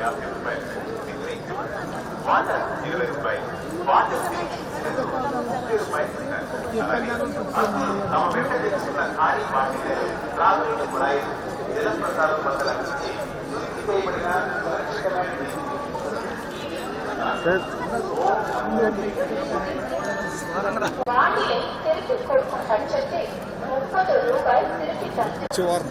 50 రూపాయలు, వాటర్ 20 రూపాయలు, వాటర్ 30 రూపాయలు. తమ వెంట తెచ్చుకున్న ఖాళీ బాటిల్, త్రాగునీటి కుళాయిలు, జల ప్రసారం బద్దలకి చేయబడిన సురక్షితమైన வானிலை திருப்பிக் கொடுக்கும் பட்சத்தில் 30 ரூபாய் திருப்பி தந்து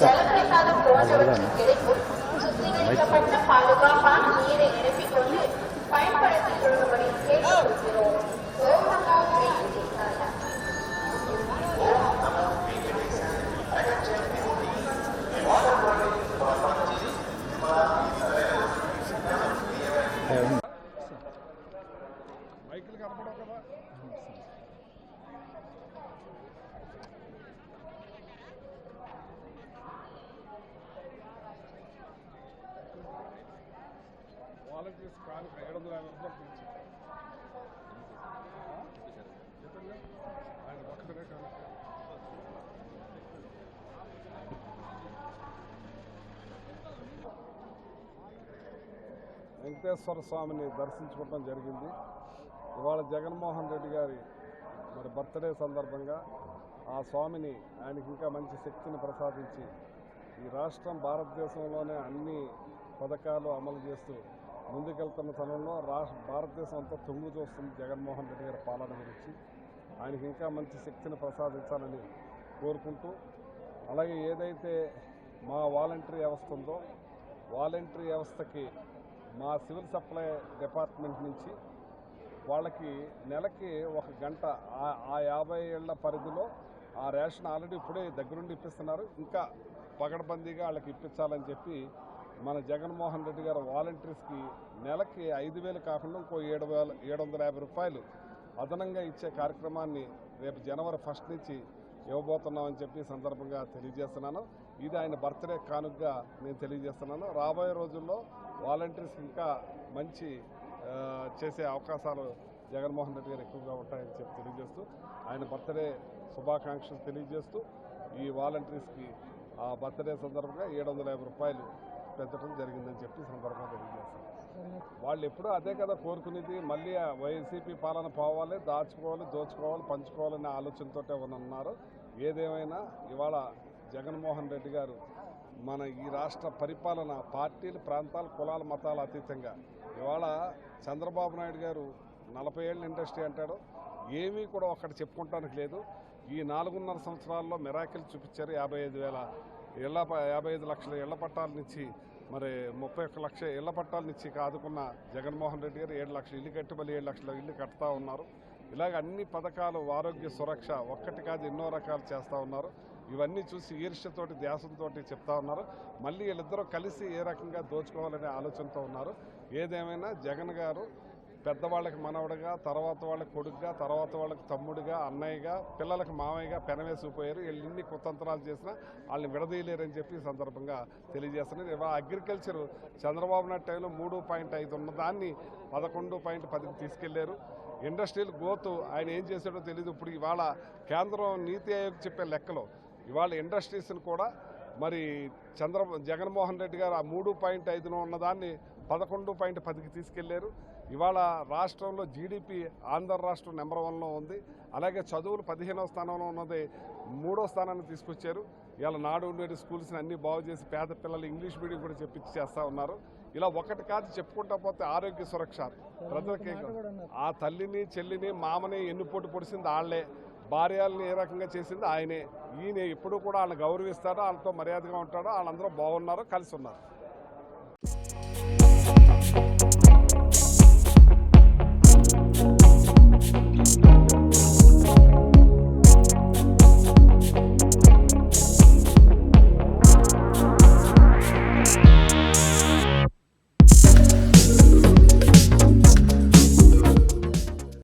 ஜலப்பிரசாதம் போன்றவற்றுக்கு கிடைக்கும் சுத்திகரிக்கப்பட்ட பாதுகாப்பான நீரை நிரப்பிக் கொண்டு பயன்படுத்திக் கொள்ளும்படி கேட்டுக்கொள்கிறோம். ஓம் நமோ வெங்கடேசாய. మైకిల్ కనపడవు కదా. వాలంటీర్స్ కాను 750 రూపాయలు ఆయన ఒక్కడే కాను. వెంకటేశ్వర స్వామిని దర్శించుకోవడం జరిగింది. ఇవాళ జగన్మోహన్ రెడ్డి గారి మరి బర్త్డే సందర్భంగా ఆ స్వామిని ఆయనకి ఇంకా మంచి శక్తిని ప్రసాదించి ఈ రాష్ట్రం భారతదేశంలోనే అన్ని పథకాలు అమలు చేస్తూ ముందుకెళ్తున్న తరుణంలో భారతదేశం అంతా తొంగు చూస్తుంది జగన్మోహన్ రెడ్డి గారి పాలన గురించి. ఆయనకి ఇంకా మంచి శక్తిని ప్రసాదించాలని కోరుకుంటూ, అలాగే ఏదైతే మా వాలంటరీ వ్యవస్థ ఉందో వాలంటరీ వ్యవస్థకి మా సివిల్ సప్లై డిపార్ట్మెంట్ నుంచి వాళ్ళకి నెలకి 1 గంట ఆ 50 ఏళ్ల పరిధిలో ఆ రేషన్ ఆల్రెడీ ఇప్పుడే దగ్గరుండి ఇప్పిస్తున్నారు. ఇంకా పగడబందీగా వాళ్ళకి ఇప్పించాలని చెప్పి మన జగన్మోహన్ రెడ్డి గారు వాలంటీర్స్కి నెలకి 5,000 కాకుండా ఇంకో 750 రూపాయలు అదనంగా ఇచ్చే కార్యక్రమాన్ని రేపు జనవరి 1 నుంచి ఇవ్వబోతున్నామని చెప్పి సందర్భంగా తెలియజేస్తున్నాను. ఇది ఆయన బర్త్డే కానుకగా నేను తెలియజేస్తున్నాను. రాబోయే రోజుల్లో వాలంటీర్స్ ఇంకా మంచి చేసే అవకాశాలు జగన్మోహన్ రెడ్డి గారు ఎక్కువగా ఉంటాయని చెప్పి తెలియజేస్తూ ఆయన బర్త్డే శుభాకాంక్షలు తెలియజేస్తూ ఈ వాలంటీర్స్కి ఆ బర్త్డే సందర్భంగా 750 రూపాయలు పెంచడం జరిగిందని చెప్పి సందర్భంగా తెలియజేస్తాను. వాళ్ళు ఎప్పుడూ అదే కదా కోరుకునేది, మళ్ళీ వైసీపీ పాలన పోవాలి, దాచుకోవాలి, దోచుకోవాలి, పంచుకోవాలనే ఆలోచనతోటే ఉన్నారు. ఏదేమైనా ఇవాళ జగన్మోహన్ రెడ్డి గారు మన ఈ రాష్ట్ర పరిపాలన పార్టీలు, ప్రాంతాలు, కులాల, మతాల అతీతంగా ఇవాళ చంద్రబాబు నాయుడు గారు 40 ఏళ్ళ ఇండస్ట్రీ అంటాడు. ఏమీ కూడా ఒక్కటి చెప్పుకుంటానికి లేదు. ఈ 4.5 సంవత్సరాల్లో మిరాకిల్ చూపించారు. 55 లక్షల ఇళ్ల పట్టాల నుంచి మరి 31 లక్ష ఇళ్ల పట్టాల నుంచి ఆదుకున్న జగన్మోహన్ రెడ్డి గారు 7 లక్షల ఇల్లు కట్టి మళ్ళీ 7 లక్షల ఇల్లు కడతా ఉన్నారు. ఇలాగ అన్ని పథకాలు, ఆరోగ్య సురక్ష ఒక్కటి కాదు ఎన్నో రకాలు చేస్తూ ఉన్నారు. ఇవన్నీ చూసి ఈర్ష్యతోటి, ధ్యాసంతో చెప్తా ఉన్నారు. మళ్ళీ వీళ్ళిద్దరూ కలిసి ఏ రకంగా దోచుకోవాలనే ఆలోచనతో ఉన్నారు. ఏదేమైనా జగన్ గారు పెద్దవాళ్ళకి మనవడుగా, తర్వాత వాళ్ళకి కొడుకుగా, తర్వాత వాళ్ళకి తమ్ముడిగా, అన్నయ్యగా, పిల్లలకు మామయ్యగా పెనవేసిపోయారు. వీళ్ళు ఇన్ని కుతంత్రాలు చేసినా వాళ్ళని విడదీయలేరని చెప్పి ఈ సందర్భంగా తెలియజేస్తున్నారు. ఇవాళ అగ్రికల్చర్ చంద్రబాబు నాయుడు టైంలో 3.5 ఉన్న దాన్ని 11.10కి తీసుకెళ్లారు. ఇండస్ట్రియల్ గ్రోత్ ఆయన ఏం చేశాడో తెలియదు. ఇప్పుడు ఇవాళ కేంద్రం నీతి ఆయోగ్ చెప్పే లెక్కలో ఇవాళ ఇండస్ట్రీస్ని కూడా మరి జగన్మోహన్ రెడ్డి గారు ఆ 3.5 ఉన్నదాన్ని 11.10కి తీసుకెళ్లారు. ఇవాళ రాష్ట్రంలో జీడిపి ఆంధ్ర రాష్ట్రం నెంబర్ 1లో ఉంది. అలాగే చదువులు 15వ స్థానంలో ఉన్నది 3వ స్థానాన్ని తీసుకొచ్చారు. ఇవాళ నాడు నేడు స్కూల్స్ని అన్నీ బాగు చేసి పేద పిల్లలు ఇంగ్లీష్ మీడియం కూడా చెప్పించి చేస్తూ ఉన్నారు. ఇలా ఒకటి కాదు చెప్పుకుంటా పోతే ఆరోగ్య సురక్ష ప్రజలకి ఆ తల్లిని, చెల్లిని, మామని ఎన్నుపోటు పొడిసింది వాళ్లే, భార్యల్ని ఏ రకంగా చేసింది ఆయనే. ఈయన ఎప్పుడూ కూడా వాళ్ళని గౌరవిస్తాడో, వాళ్ళతో మర్యాదగా ఉంటాడో, వాళ్ళందరూ బాగున్నారో, కలిసి ఉన్నారు.